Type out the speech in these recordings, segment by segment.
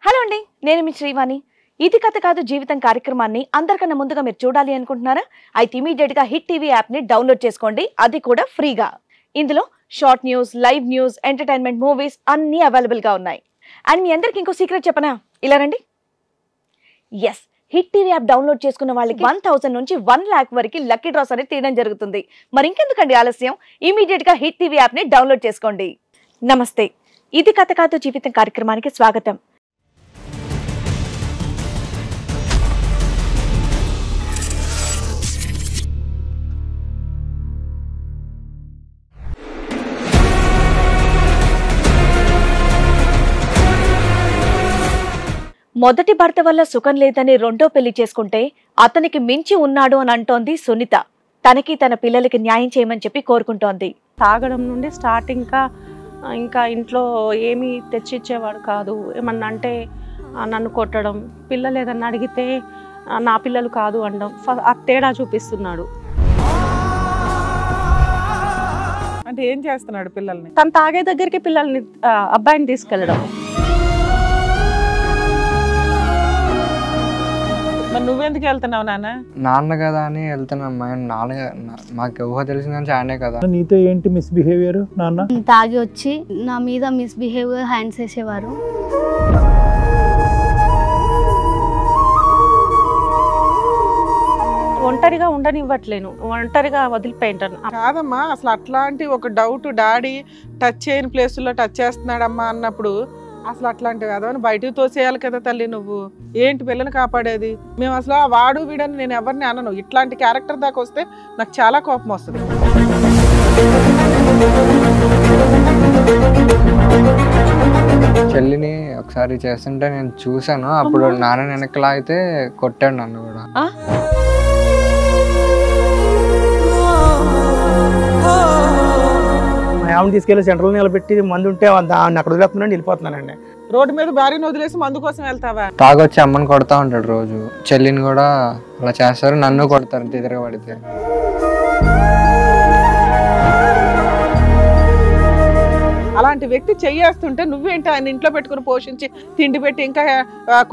Hello అండి, నేను మీ శ్రీవాణి. ఇది కథ కాదు జీవితం కార్యక్రమాన్ని అందరికన్నా ముందుగా మీరు చూడాలి అనుకుంటున్నారా? అయితే ఇమీడియట్ గా హిట్ టీవీ యాప్ ని డౌన్లోడ్ చేసుకోండి, అది కూడా ఫ్రీగా. ఇందులో short news, live news, entertainment, movies అన్ని అవైలబుల్ గా ఉన్నాయి. అండ్ మీ అందరికి ఇంకో సీక్రెట్ చెప్పనా? ఇలా రండి. Yes, Hit TV app download చేసుకున్న వాళ్ళకి 1000 నుంచి 1 lakh వరకు లక్కీ డ్రాస్ అనేది తీయడం జరుగుతుంది. మరి ఇంకెందుకండి ఆలస్యం, ఇమీడియట్ గా హిట్ టీవీ యాప్ ని డౌన్లోడ్ చేసుకోండి. నమస్తే, ఇది కథ కాదు జీవితం కార్యక్రమానికి స్వాగతం. మొదటి భర్త వల్ల సుఖం లేదని రెండో పెళ్లి చేసుకుంటే అతనికి మించి ఉన్నాడు అని అంటోంది సునీత. తనకి తన పిల్లలకి న్యాయం చేయమని చెప్పి కోరుకుంటోంది. తాగడం నుండి స్టార్టింగ్ ఇంకా ఇంట్లో ఏమీ తెచ్చిచ్చేవాడు కాదు. ఏమన్నా అంటే నన్ను కొట్టడం, పిల్లలు ఏదన్నా అడిగితే నా పిల్లలు కాదు అనడం, ఆ తేడా చూపిస్తున్నాడు. అంటే ఏం చేస్తున్నాడు పిల్లల్ని? తను తాగే దగ్గరికి పిల్లల్ని అబ్బాయిని తీసుకెళ్ళడం. మరి నువ్వెందుకు వెళ్తున్నావు నాన్న? నాన్న కదా అని వెళ్తున్నామ్మా. నాన్న మాకు ఊహ తెలిసిందని ఆయనే కదా. నీతో ఏంటి మిస్బిహేవియర్? నాన్న తాగి వచ్చి నా మీద మిస్బిహేవియర్ హ్యాండ్స్ వేసేవారు. ఒంటరిగా ఉండనివ్వట్లేను, ఒంటరిగా వదిలిపోయింటాను. కాదమ్మా, అసలు అట్లాంటి ఒక డౌట్ డాడీ టచ్ చేయని ప్లేసుల్లో టచ్ చేస్తున్నాడమ్మా అన్నప్పుడు అసలు అట్లాంటివి కదా అని బయటకు తోసేయాలి కదా తల్లి. నువ్వు ఏంటి పిల్లని కాపాడేది? మేము అసలు వాడు వీడని నేను ఎవరిని అనను. ఇట్లాంటి క్యారెక్టర్ దాకా వస్తే నాకు చాలా కోపం వస్తుంది. చెల్లిని ఒకసారి చేస్తుంటే నేను చూసాను. అప్పుడు నాన్న వెనకలా అయితే కొట్టాడు నన్ను కూడా. ఆమెను తీసుకెళ్లి సెంట్రల్ నిలబెట్టి మందు ఉంటే అక్కడ వదిలేస్తున్నాను, వెళ్ళిపోతున్నానండి. రోడ్డు మీద భార్యను వదిలేసి మందు కోసం వెళ్తావా? తాగొచ్చి అమ్మని కొడతా ఉంటాడు రోజు. చెల్లిని కూడా అలా చేస్తారు, నన్ను కొడతారు తిరగబడితే. అలాంటి వ్యక్తి చెయ్యేస్తుంటే నువ్వేంటి ఆయన ఇంట్లో పెట్టుకుని పోషించి తిండి పెట్టి ఇంకా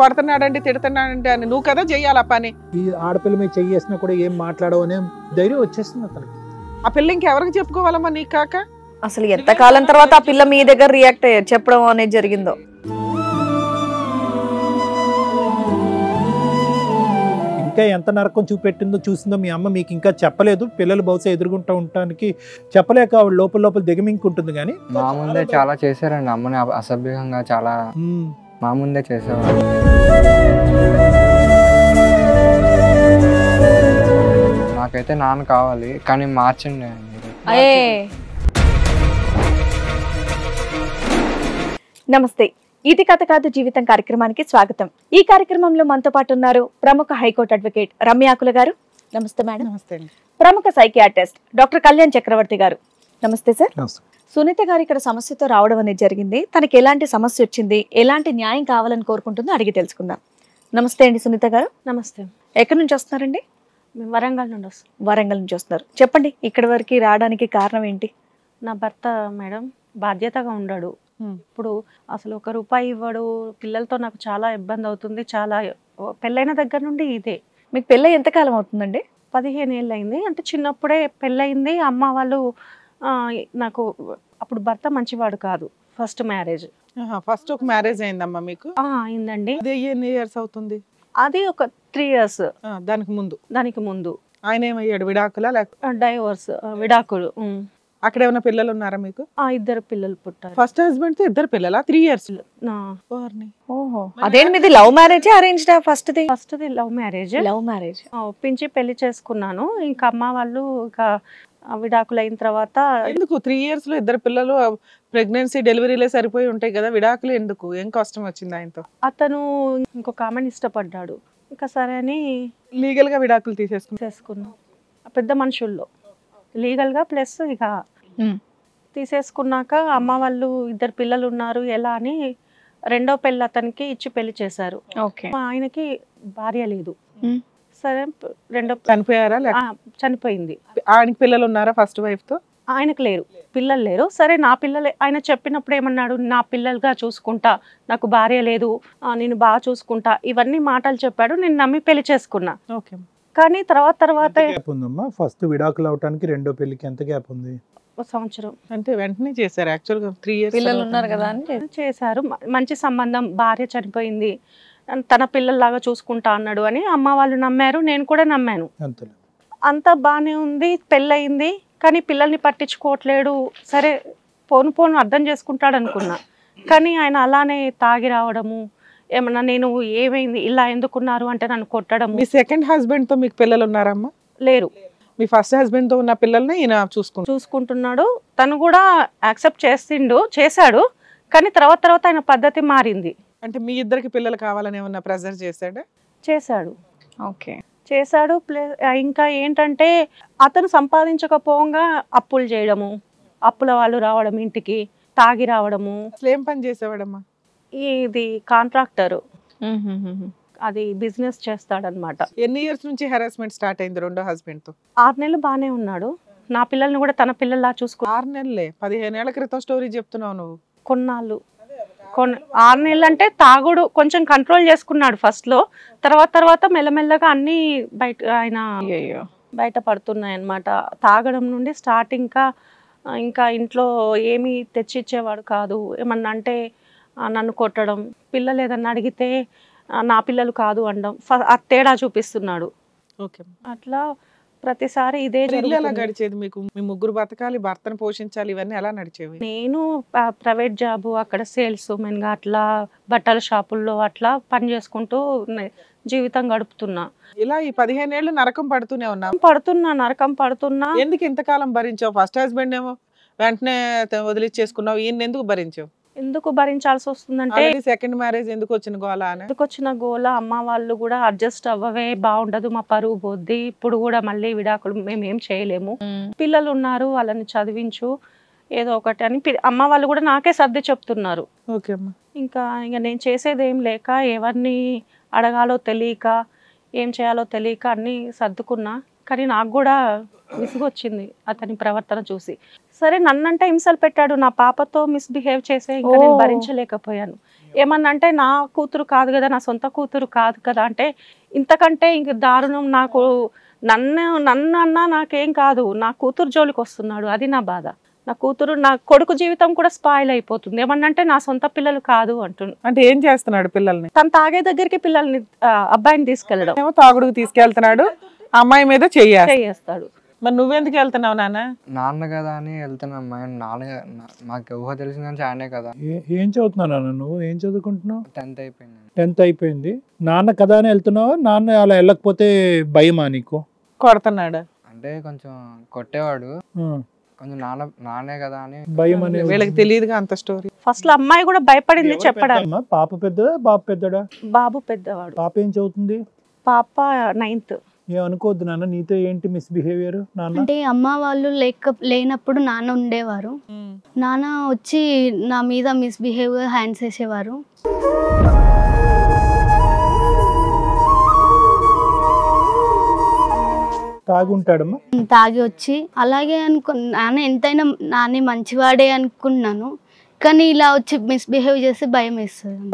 కొడుతున్నాడండి తిడుతున్నాడండి అని నువ్వు కదా చెయ్యాలి ఆ పని. ఈ ఆడపిల్ల మీద చెయ్యేసినా కూడా ఏం మాట్లాడవు అనే ధైర్యం వచ్చేస్తుంది అతనికి. ఆ పిల్ల ఇంకెవరికి చెప్పుకోవాలమ్మా నీకు కాక? అసలు ఎంతకాలం తర్వాత ఆ పిల్ల మీ దగ్గర రియాక్ట్ అయ్యారు చెప్పడం అనేది జరిగిందో. ఇంకా ఎంత నరకం చూపెట్టిందో చూసిందో మీ అమ్మ మీకు ఇంకా చెప్పలేదు. పిల్లలు బహుశా ఎదుర్కొంటూ ఉండటానికి చెప్పలేక ఆవిడ లోపల లోపల దిగమింకుంటుంది. కానీ మా ముందే చాలా చేశారండి, అమ్మని అసభ్యంగా చాలా మా ముందే చేసేవారు. నాకైతే నాన్న కావాలి, కానీ మార్చండి. నమస్తే, ఇది కథ కాదు జీవితం కార్యక్రమానికి స్వాగతం. ఈ కార్యక్రమంలో మనతో పాటు ఉన్నారు ప్రముఖ హైకోర్టు అడ్వకేట్ రమ్యాకుల గారు. నమస్తే మేడం. నమస్తే. ప్రముఖ సైకియాట్రిస్ట్ డాక్టర్ కళ్యాణ్ చక్రవర్తి గారు. నమస్తే సార్. సునీత గారు ఇక్కడ సమస్యతో రావడం అనేది జరిగింది. తనకి ఎలాంటి సమస్య వచ్చింది, ఎలాంటి న్యాయం కావాలని కోరుకుంటుందో అడిగి తెలుసుకుందాం. నమస్తే అండి సునీత గారు. నమస్తే. ఎక్కడి నుంచి వస్తున్నారండి? మేము వరంగల్ నుండి వస్తాం. వరంగల్ నుంచి వస్తున్నారు. చెప్పండి, ఇక్కడి వరకు రావడానికి కారణం ఏంటి? నా భర్త మేడం బాధ్యతగా ఉండడు. ఇప్పుడు అసలు ₹1 ఇవ్వడు. పిల్లలతో నాకు చాలా ఇబ్బంది అవుతుంది. చాలా పెళ్ళైన దగ్గర నుండి ఇదే. మీకు పెళ్ళై ఎంతకాలం అవుతుందండి? 15 ఏళ్ళు అయింది. అంటే చిన్నప్పుడే పెళ్ళయింది. అమ్మ వాళ్ళు నాకు అప్పుడు భర్త మంచివాడు కాదు. First marriage. ఫస్ట్ ఒక మ్యారేజ్ అయిందమ్మా మీకు? అయిందండి. అది ఎన్ని ఇయర్స్ అవుతుంది? అది ఒక 3 years. దానికి ముందు ఆయన ఏమయ్యాడు? విడాకులా లేక డైవోర్స్, విడాకులు. అక్కడ ఏమైనా పిల్లలు ఉన్నారా మీకు? 2 పిల్లలు పుట్టారు. ఫస్ట్ హస్బెండ్ తో 2 పిల్లలా? 3 years. ఓహో, అదేంటి మీది లవ్ మ్యారేజ్ అరేంజ్డ్? ఫస్ట్ది లవ్ మ్యారేజ్. లవ్ మ్యారేజ్ ఒప్పించి పెళ్లి చేసుకున్నాను. ఇంకా అమ్మ వాళ్ళు ఇక విడాకులు అయిన తర్వాత ఎందుకు 3 years లో 2 పిల్లలు ప్రెగ్నెన్సీ డెలివరీలే సరిపోయి ఉంటాయి కదా, విడాకులు ఎందుకు? ఏం కష్టం వచ్చింది ఆయనతో? అతను ఇంకొక ఆమెను ఇష్టపడ్డాడు. ఇంకా సరే అని లీగల్ గా విడాకులు తీసేసుకున్నాం. పెద్ద మనుషుల్లో లీగల్ గా. ప్లస్ ఇక తీసేసుకున్నాక అమ్మ వాళ్ళు 2 పిల్లలు ఉన్నారు ఎలా అని రెండో పెళ్లి అతనికి ఇచ్చి పెళ్లి చేశారు. ఆయనకి భార్య లేదు. సరే రెండో చనిపోయారా? చనిపోయింది. ఆయనకి పిల్లలు ఉన్నారా ఫస్ట్ వైఫ్ తో? ఆయనకు లేరు, పిల్లలు లేరు. సరే నా పిల్లలే ఆయన చెప్పినప్పుడు ఏమన్నాడు, నా పిల్లలుగా చూసుకుంటా, నాకు భార్య లేదు, నేను బాగా చూసుకుంటా, ఇవన్నీ మాటలు చెప్పాడు. నేను నమ్మి పెళ్లి చేసుకున్నా. ఓకే. కానీ తర్వాత గ్యాప్ ఉందమ్మా? ఫస్ట్ విడాకులు అవటానికి రెండో పెళ్లికి ఎంత గ్యాప్ ఉంది? ఒక సంవత్సరం అంటే వెంటనే చేశారు యాక్చువల్గా 3 years పిల్లలు ఉన్నారు కదా అని చేశారు. మంచి సంబంధం, భార్య చనిపోయింది, తన పిల్లల్లాగా చూసుకుంటా అన్నాడు అని అమ్మ వాళ్ళు నమ్మారు, నేను కూడా నమ్మాను. అంతలే. అంతా బాగానే ఉంది, పెళ్ళయింది. కానీ పిల్లల్ని పట్టించుకోవట్లేడు. సరే పోను అర్థం చేసుకుంటాడు అనుకున్నా. కానీ ఆయన అలానే తాగి రావడము, ఏమన్నా నేను ఏమైంది ఇలా ఎందుకున్నారు అంటే నన్ను కొట్టడము. మీ సెకండ్ హస్బెండ్ తో మీకు పిల్లలు ఉన్నారమ్మా? లేరు. మీ ఫస్ట్ హస్బెండ్ తో ఉన్న పిల్లల్ని ఈయన చూసుకుంటున్నాడు. తను కూడా యాక్సెప్ట్ చేశాడు. కానీ తర్వాత ఆయన పద్ధతి మారింది. అంటే మీ ఇద్దరికి పిల్లలు కావాలని ఏమన్నా ప్రెజర్ చేశాడా? చేశాడు. ఓకే. చేశాడు. ఇంకా ఏంటంటే అతను సంపాదించకపోగా అప్పులు చేయడము, అప్పుల వాళ్ళు రావడం, ఇంటికి తాగి రావడము. అసలు ఏం పని చేసేవాడమ్మా? ఇది కాంట్రాక్టర్, అది బిజినెస్ చేస్తాడనమాట. ఎన్ని ఇయర్స్ నుంచి హెరాస్మెంట్ స్టార్ట్ అయింది రెండో హస్బెండ్ తో? 6 నెలలు బాగానే ఉన్నాడు. నా పిల్లల్ని కూడా తన పిల్లల్లా 6 నెలలే? 15 ఏళ్ల క్రితం స్టోరీ చెప్తున్నావు నువ్వు. కొన్నాళ్ళు 6 నెలలు అంటే తాగుడు కొంచెం కంట్రోల్ చేసుకున్నాడు ఫస్ట్ లో. తర్వాత మెల్లమెల్లగా అన్ని బయట పడుతున్నాయి అన్నమాట. తాగడం నుండి స్టార్ట్. ఇంకా ఇంట్లో ఏమీ తెచ్చిచ్చేవాడు కాదు. ఏమన్నా అంటే నన్ను కొట్టడం, పిల్లలు ఏదన్నా అడిగితే నా పిల్లలు కాదు అనడం, ఆ తేడా చూపిస్తున్నాడు. ఓకే. అట్లా ప్రతిసారి ఇదే ఇల్లు ఎలా గడిచేది మీకు? మీ ముగ్గురు బతకాలి, భర్తను పోషించాలి, ఇవన్నీ ఎలా నడిచేవి? నేను ప్రైవేట్ జాబు, అక్కడ సేల్స్ మెన్ గా అట్లా బట్టల షాపుల్లో అట్లా పని చేసుకుంటూ జీవితం గడుపుతున్నా. ఇలా ఈ 15 ఏళ్ళు నరకం పడుతూనే ఉన్నాం. నరకం పడుతున్నా. ఎందుకు ఇంతకాలం భరించావు? ఫస్ట్ హస్బెండ్ ఏమో వెంటనే వదిలిచ్చేసుకున్నావు, ఈయన ఎందుకు భరించావు? ఎందుకు భరించాల్సి వస్తుందంటే సెకండ్ మ్యారేజ్ ఎందుకు వచ్చిన గోల? ఎందుకు వచ్చిన గోల, అమ్మ వాళ్ళు కూడా అడ్జస్ట్ అవ్వవే, బాగుండదు, మా పరువు పోద్ది, ఇప్పుడు కూడా మళ్ళీ విడాకులు మేము ఏం చేయలేము, పిల్లలు ఉన్నారు వాళ్ళని చదివించు ఏదో ఒకటి అని అమ్మ వాళ్ళు కూడా నాకే సర్ది చెప్తున్నారు. ఓకే అమ్మా. ఇంకా నేను చేసేది ఏం లేక, ఎవరిని అడగాలో తెలియక, ఏం చేయాలో తెలియక అన్నీ సర్దుకున్నా. కానీ నాకు కూడా విసుగొచ్చింది అతని ప్రవర్తన చూసి. సరే నన్నంటే హింసలు పెట్టాడు, నా పాపతో మిస్బిహేవ్ చేసే ఇంకా నేను భరించలేకపోయాను. ఏమన్నంటే నా కూతురు కాదు కదా, నా సొంత కూతురు కాదు కదా అంటే, ఇంతకంటే ఇంక దారుణం. నాకు నన్ను అన్నా నాకేం కాదు, నా కూతురు జోలికి వస్తున్నాడు, అది నా బాధ. నా కూతురు, నా కొడుకు జీవితం కూడా స్పాయిల్ అయిపోతుంది. ఏమన్నంటే నా సొంత పిల్లలు కాదు అంటున్నాడు. అంటే ఏం చేస్తున్నాడు పిల్లల్ని? తను తాగే దగ్గరికి పిల్లల్ని, అబ్బాయిని తీసుకెళ్ళడం, ఏమో తాగుడుకు తీసుకెళ్తున్నాడు, అమ్మాయి మీద చేస్తాడు. మరి నువ్వెందుకు వెళ్తున్నావు? నాన్న కదా అని వెళ్తున్నాం. మాకు ఊహ తెలిసిన నుంచి ఆయనే కదా. ఏం చదువుతున్నావు నువ్వు? ఏం చదువుకుంటున్నావు? 10th అయిపోయింది. 10th అయిపోయింది. నాన్న కదా అని వెళ్తున్నావా? నాన్న అలా వెళ్ళకపోతే భయమా నీకు? కొడుతున్నాడు అంటే కొంచెం కొట్టేవాడు, కొంచెం నాన్నే కదా అని భయం అనేది వీళ్ళకి తెలియదుగా అంత స్టోరీ. ఫస్ట్ లో అమ్మాయి కూడా భయపడింది చెప్పడానికి. పాప పెద్దదా బాబు పెద్దడా? బాబు పెద్దవాడు. పాప ఏం చదువుతుంది? పాప 9th. ఏమనుకోవద్దు నాన్న, నీతో ఏంటి మిస్బిహేవియర్? నాన్న అంటే అమ్మ వాళ్ళు లేనప్పుడు నాన్న ఉండేవారు. నాన్న వచ్చి నా మీద మిస్బిహేవియర్ హ్యాండ్స్ వేసేవారు. తాగుంటాడమ్మా? తాగి వచ్చి అలాగే నాన్న ఎంతైనా నాన్న మంచివాడే అనుకున్నాను. కానీ ఇలా వచ్చి మిస్బిహేవ్ చేస్తే భయం వేస్తుంది.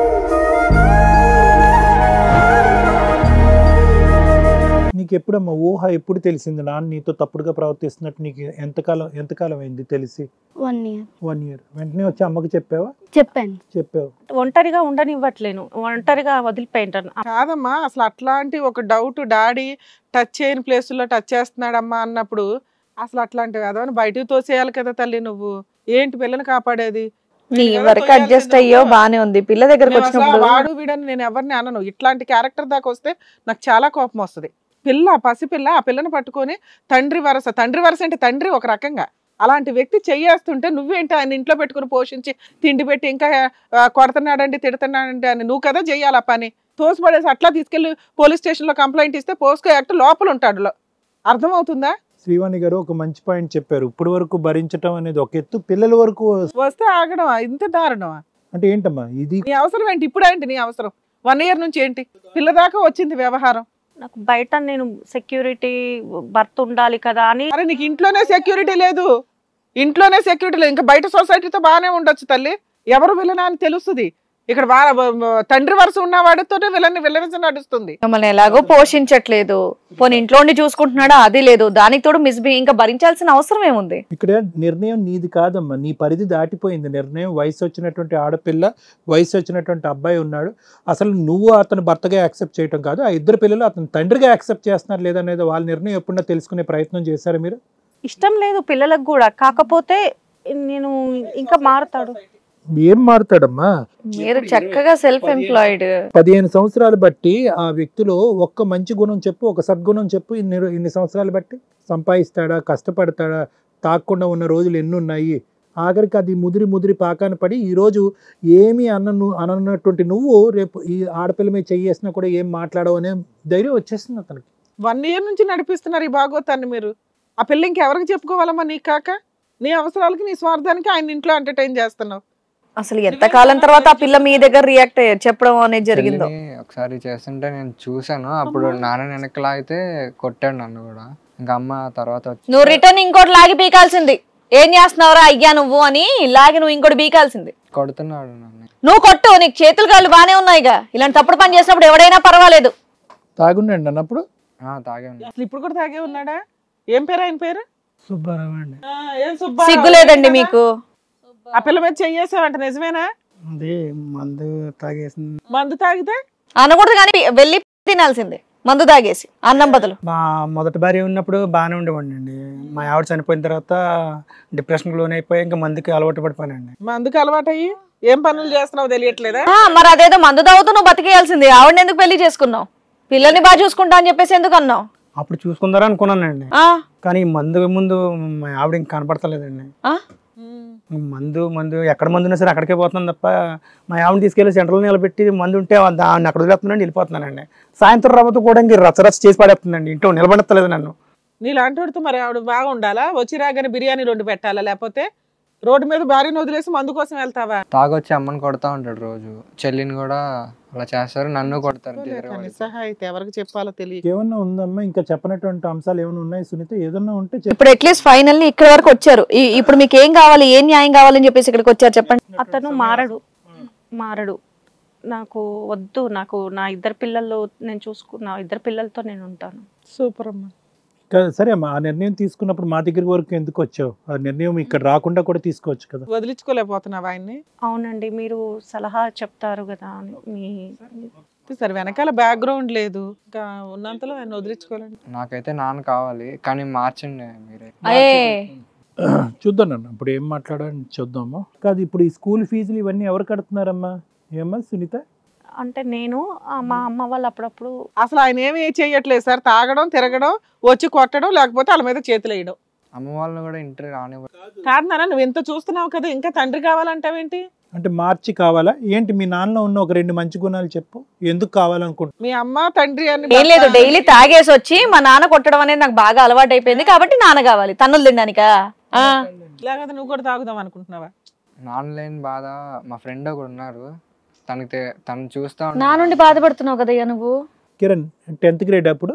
నీకు ఎప్పుడమ్మా ఊహ ఎప్పుడు తెలిసింది నాన్న నీతో తప్పుడుగా ప్రవర్తిస్తున్నట్టు? నీకు ఎంతకాలం అయింది తెలిసి? 1 year. 1 year. వెంటనే వచ్చి అమ్మకి చెప్పావా? చెప్పావు. ఒంటరిగా ఉండనివ్వట్లేను, ఒంటరిగా వదిలిపోయింటాను. కాదమ్మా, అసలు అట్లాంటి ఒక డౌట్ డాడీ టచ్ చేయని ప్లేసుల్లో టచ్ చేస్తున్నాడమ్మా అన్నప్పుడు అసలు అట్లాంటివి కదా బయటకు తోసేయాలి కదా తల్లి. నువ్వు ఏంటి పిల్లని కాపాడేది? నీ వరకు అడ్జస్ట్ అయ్యో బానే ఉంది, పిల్ల దగ్గరకు వచ్చినప్పుడు వాడు వీడని నేను ఎవరిని అనను. ఇట్లాంటి క్యారెక్టర్ దాకా వస్తే నాకు చాలా కోపం వస్తుంది. పసిపిల్ల ఆ పిల్లని పట్టుకొని తండ్రి వరస అంటే తండ్రి ఒక రకంగా, అలాంటి వ్యక్తి చెయ్యేస్తుంటే నువ్వేంటి ఆయన ఇంట్లో పెట్టుకుని పోషించి తిండి పెట్టి ఇంకా కొడుతున్నాడండి తిడుతున్నాడండి అని నువ్వు కదా చెయ్యాలి ఆ పని. తోసిపడేసి అట్లా తీసుకెళ్లి పోలీస్ స్టేషన్ లో కంప్లైంట్ ఇస్తే పోస్కో యాక్ట్ లోపల ఉంటాడు. అర్థమవుతుందా? శ్రీవాణి గారు ఒక మంచి పాయింట్ చెప్పారు. ఇప్పుడు వరకు భరించడం అనేది ఒక ఎత్తు, పిల్లల వరకు వస్తే ఆగడం ఇంత దారుణమా? అంటే ఏంటమ్మా ఇది? నీ అవసరం ఏంటి ఇప్పుడు? ఏంటి నీ అవసరం? 1 year నుంచి ఏంటి పిల్ల దాకా వచ్చింది వ్యవహారం? నాకు బయట నేను సెక్యూరిటీ భర్త ఉండాలి కదా అని. అరే నీకు ఇంట్లోనే సెక్యూరిటీ లేదు, ఇంట్లోనే సెక్యూరిటీ లేదు, ఇంకా బయట సొసైటీతో బాగానే ఉండొచ్చు తల్లి. ఎవరు విలనా అని తెలుస్తుంది. ఇక్కడ తండ్రి వరుస ఉన్న వాడితోనే విలనిజం నడుస్తుంది. మమ్మల్ని ఎలాగో పోషించట్లేదు, పోనీ ఇంట్లో ఉండి చూసుకుంటున్నాడా అది లేదు, దానికి తోడు ఇంకా భరించాల్సిన అవసరం ఏముంది? ఇక్కడ నిర్ణయం నీది కాదమ్మా, నీ పరిధి దాటిపోయింది నిర్ణయం. వయసు వచ్చినటువంటి ఆడపిల్ల, వయసు వచ్చినటువంటి అబ్బాయి ఉన్నాడు. అసలు నువ్వు అతను భర్తగా యాక్సెప్ట్ చేయటం కాదు, ఆ ఇద్దరు పిల్లలు అతను తండ్రిగా యాక్సెప్ట్ చేస్తున్నారు లేదనేది వాళ్ళ నిర్ణయం ఎప్పుడన్నా తెలుసుకునే ప్రయత్నం చేశారా మీరు? ఇష్టం లేదు పిల్లలకు కూడా, కాకపోతే నేను ఇంకా మారుతాడు. ఏం మారుతాడమ్మా? మీరు చక్కగా సెల్ఫ్ ఎంప్లాయిడ్, 15 సంవత్సరాలు బట్టి ఆ వ్యక్తిలో ఒక్క మంచి గుణం చెప్పు, ఒక సద్గుణం చెప్పు. ఇన్ని సంవత్సరాలు బట్టి సంపాదిస్తాడా, కష్టపడతాడా, తాకుండా ఉన్న రోజులు ఎన్ని ఉన్నాయి? ఆఖరికి అది ముదిరి పాకాన పడి ఈరోజు ఏమీ అనన్నటువంటి నువ్వు రేపు ఈ ఆడపిల్ల మీద చెయ్యేసినా కూడా ఏం మాట్లాడవు అనే ధైర్యం వచ్చేస్తుంది అతనికి. 1 year నుంచి నడిపిస్తున్నారు ఈ భాగవతాన్ని మీరు. ఆ పిల్ల ఇంకెవరికి చెప్పుకోవాలమ్మా? నీకు కాక నీ అవసరాలకి నీ స్వార్థానికి ఆయన ఇంట్లో ఎంటర్టైన్ చేస్తున్నావు. అసలు ఎంతకాలం తర్వాత ఆ పిల్ల మీ దగ్గర రియాక్ట్ అయ్యారు చెప్పడం అనేది జరిగిందో? ఒకసారి చేస్తుంటే నేను చూసాను, అప్పుడు నాన్న వెనక్కి లాగితే కొట్టాడు నన్ను కూడా. ఇంకా అమ్మ తర్వాత నువ్వు రిటర్న్ ఇంకోటి లాగి పీకాల్సింది. ఏం చేస్తున్నావురా అయ్యా నువ్వు అని లాగి నువ్వు ఇంకోటి పీకాల్సింది. కొడుతున్నాడు నన్ను. నువ్వు కొట్టు, నీకు చేతులు కాళ్ళు బానే ఉన్నాయిగా. ఇలాంటి తప్పుడు పని చేసినప్పుడు ఎవడైనా పర్వాలేదు. తాగుండండి అన్నప్పుడు తాగే ఉన్నా. అసలు ఇప్పుడు కూడా తాగే ఉన్నాడా? ఏం పేరు ఆయన పేరు? సుబ్బారావు అండి. ఏం సుబ్బారావు? సిగ్గులేదండి మీకు? ఆ పిల్ల మీద చెయ్యేసావంట, నిజమేనా? అది మందు తాగేసింది. మందు తాగితే అనకూడదు కానీ వెళ్ళి తినాల్సిందే మందు తాగేసి అన్నం బదులు. మా మొదటి భార్య ఉన్నప్పుడు బాగానే ఉండేవాడిని అండి. మా ఆవిడ చనిపోయిన తర్వాత డిప్రెషన్కి లోన్ అయిపోయి ఇంకా మందుకి అలవాటు పడిపోయానండి. మందుకు అలవాటు అయ్యి ఏం పనులు చేస్తున్నావు తెలియట్లేదా? మరి అదేదో మందు తాగుతూ నువ్వు బతికేయాల్సింది. ఆవిడని ఎందుకు పెళ్లి చేసుకున్నావు? పిల్లల్ని బాగా చూసుకుంటా అని చెప్పేసి ఎందుకు అన్నావు? అప్పుడు చూసుకుందారా అనుకున్నానండి, కానీ మందు ముందు మా ఆవిడ ఇంకా కనపడతలేదండి. మందు ఎక్కడ మందు ఉన్నా సరే అక్కడికే పోతున్నాను తప్ప మా ఆవిడని తీసుకెళ్లి సెంట్రల్ నిలబెట్టి మందు ఉంటే దాన్ని అక్కడ వదిలేస్తున్నాండి, వెళ్ళిపోతున్నానండి. సాయంత్రం రాబోతూ కూడా ఇంక రచ్చరచ్చ చేసి పడేస్తుందండి, ఇంట్లో నిలబడతలేదు నన్ను. నీలాంటి వాడితో మరి ఆవిడ బాగా ఉండాలా? వచ్చి రాగానే బిర్యానీ 2 పెట్టాలా? లేకపోతే రోడ్డు మీద భార్యను వదిలేసి మందు కోసం వెళ్తావా? తాగొచ్చి అమ్మని కొడతా ఉంటాడు రోజు, చెల్లిని కూడా అలా చేస్తారు, నన్ను కొడతారు. నిస్సహాయిత ఎవరికి చెప్పాలో తెలియదు. ఏమన్నా ఉందమ్మా ఇంకా చెప్పనటువంటి అంశాలు ఏమైనా ఉన్నాయి సునీత? ఏదన్నా ఉంటే ఇప్పుడు అట్లీస్ట్ ఫైనల్లీ ఇక్కడ వరకు వచ్చారు. ఇప్పుడు మీకు ఏం కావాలి, ఏం న్యాయం కావాలని చెప్పేసి ఇక్కడికి వచ్చారు చెప్పండి. అతను మారడు. నాకు వద్దు, నాకు నా 2 పిల్లలు నేను చూసుకున్నా, 2 పిల్లలతో నేను ఉంటాను. సూపర్ అమ్మా. సరే అమ్మా, ఆ నిర్ణయం తీసుకున్నప్పుడు మా దగ్గర వరకు ఎందుకు వచ్చావు? ఆ నిర్ణయం ఇక్కడ రాకుండా కూడా తీసుకోవచ్చు కదా. వదిలించుకోలేకపోతున్నావా ఆయన్ని? అవునండి, మీరు సలహా చెప్తారు కదా అని. సరే, వెనకాల బ్యాక్గ్రౌండ్ లేదు, ఇంకా ఉన్నంతలో ఆయన వదిలించుకోవాలండి. నాకైతే నాన్న కావాలి, కానీ మార్చండి మీరే. చూద్దాం అన్న, ఇప్పుడు ఏం మాట్లాడాలని చూద్దాము. కాదు, ఇప్పుడు ఈ స్కూల్ ఫీజులు ఇవన్నీ ఎవరు కడుతున్నారమ్మా? ఏమ్మా సునీత? అంటే నేను మా అమ్మ వాళ్ళు అప్పుడప్పుడు. అసలు ఆయన ఏమి చేయట్లేదు సార్, తాగడం, తిరగడం, వచ్చి కొట్టడం, లేకపోతే వాళ్ళ మీద చేతులు వేయడం. అమ్మ వాళ్ళని కూడా ఇంటర్ రానివ్వరు. కాదు నాన్న, నువ్వు ఎంత చూస్తున్నావు కదా, ఇంకా తండ్రి కావాలంటావేంటి? అంటే మార్చి కావాలా ఏంటి? మీ నాన్న ఉన్న ఒక 2 మంచి గుణాలు చెప్పు, ఎందుకు కావాలనుకుంటున్నా? మీ అమ్మ తండ్రి అని ఏం లేదు, డైలీ తాగేసి వచ్చి మా నాన్న కొట్టడం అనేది నాకు బాగా అలవాటు అయిపోయింది కాబట్టి నాన్న కావాలి. తన్నులు తినడానికా? లేకపోతే నువ్వు కూడా తాగుదాం అనుకుంటున్నావా? నాన్న లేని బాధ మా ఫ్రెండ్ ఒకడు ఉన్నారు, తను చూస్తా నా నుండి బాధపడుతున్నావు కదయ్యా నువ్వు. కిరణ్ 10th grade అప్పుడు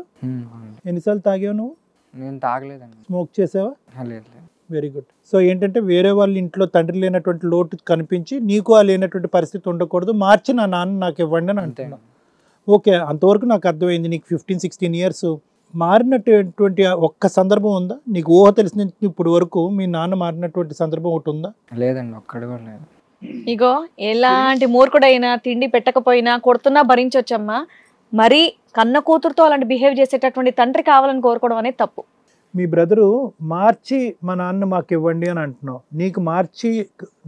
ఎన్నిసార్లు తాగావు నువ్వు? నేను తాగలేదండి. స్మోక్ చేసావా? లేదు. Very good. సో ఏంటంటే వేరే వాళ్ళ ఇంట్లో తండ్రి లేనటువంటి లోటు కనిపించి నీకు ఆ లేనటువంటి పరిస్థితి ఉండకూడదు, మార్చి నా నాన్న నాకు ఇవ్వండి అని అంటున్నా. ఓకే, అంతవరకు నాకు అర్థమైంది. నీకు 15-16 years మారినటువంటి ఒక్క సందర్భం ఉందా నీకు? ఊహ తెలిసిన ఇప్పుడు వరకు మీ నాన్న మారినటువంటి సందర్భం ఒకటి ఉందా? లేదండి, ఒక్కడు కూడా లేదు. ఇగో ఎలాంటి మూర్ఖుడైనా తిండి పెట్టకపోయినా కొడుతున్నా భరించొచ్చమ్మా. మరి కన్న కూతురుతో అలాంటి బిహేవ్ చేసేటటువంటి తండ్రి కావాలని కోరుకోవడం అనేది తప్పు. మీ బ్రదరు మార్చి మా నాన్న మాకు ఇవ్వండి అని అంటున్నావు, నీకు మార్చి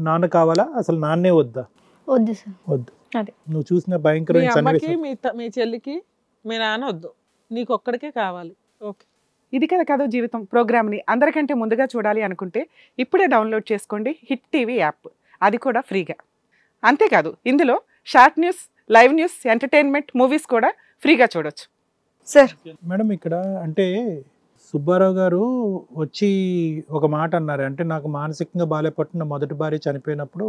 నాన్న కావాలా? అసలు నాన్నే వద్దా? వద్దు సార్. వద్దు. అదే నువ్వు చూసిన భయంకరమైన సన్నివేశం. మీ చెల్లికి మీ నాన్న వద్దు, నీకు ఒక్కడికే కావాలి. ఓకే, ఇది కదా జీవితం ప్రోగ్రామ్ని అందరికంటే ముందుగా చూడాలి అనుకుంటే ఇప్పుడే డౌన్లోడ్ చేసుకోండి హిట్ టీవీ యాప్, అది కూడా ఫ్రీగా. అంతేకాదు ఇందులో short news, live news, entertainment, movies కూడా ఫ్రీగా చూడొచ్చు. సార్ మేడం ఇక్కడ అంటే సుబ్బారావు గారు వచ్చి ఒక మాట అన్నారు, అంటే నాకు మానసికంగా బాధపడుతున్న మొదటి భార్య చనిపోయినప్పుడు